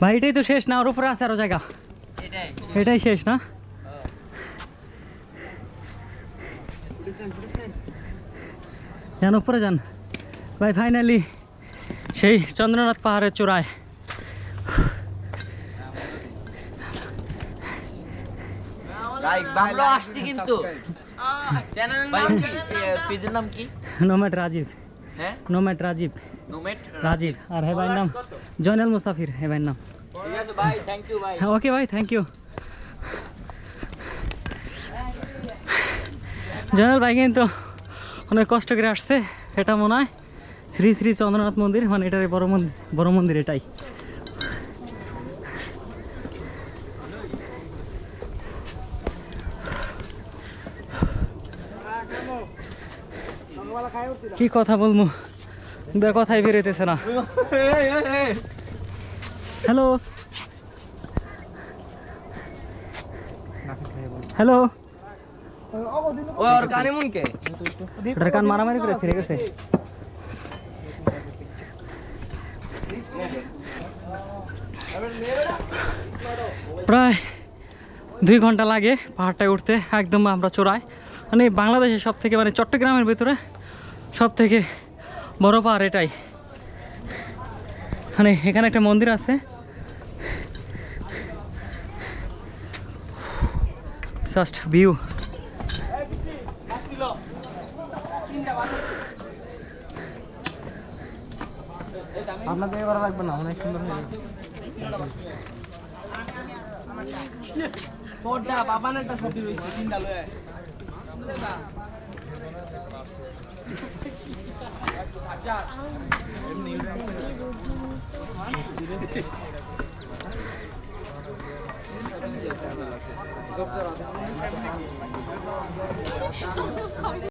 ভাই এটাই তো শেষ না, ওর উপরে আছে আরো জায়গা? এটাই শেষ না? যান উপরে যান ভাই, ফাইনালি সেই চন্দ্রনাথ পাহাড়ের চূড়ায়। আমরা আসছি কিন্তু পেজের নাম কি? নোম্যাড রাজীব। হ্যাঁ নোম্যাড রাজীব। নোমেট রাজীব আর হে ভাইয়ের নাম জয়নাল মুসাফির, হে ভাইয়ের নাম। ঠিক আছে ভাই, থ্যাংক ইউ ভাই। ওকে ভাই, থ্যাংক ইউ। জয়নাল ভাই কিন্তু অনেক কষ্ট করে আসছে। এটা মনে হয় শ্রী শ্রী চন্দ্রনাথ মন্দির, মানে এটার বড় মন্দির এটাই। কি কথা বলবো, কথাই বেরোতেছে না। হ্যালো হ্যালো, ওর কানে মুন কে ওটার কান মারামারি করে ছিঁড়ে গেছে। প্রায় 2 ঘন্টা লাগে পাহাড়টায় উঠতে, একদম আমরা চড়াই। মানে বাংলাদেশের সব থেকে, মানে চট্টগ্রামের ভিতরে সব থেকে বড় পাহাড় এটাই। মানে এখানে একটা মন্দির আছে, জাস্ট ভিউ। আপনাদের এবার লাগবে না, অনেক সুন্দর হয়ে গেছে। কোডা বাবানেরটা সত্যি হইছে, তিনটা লয় আচ্ছা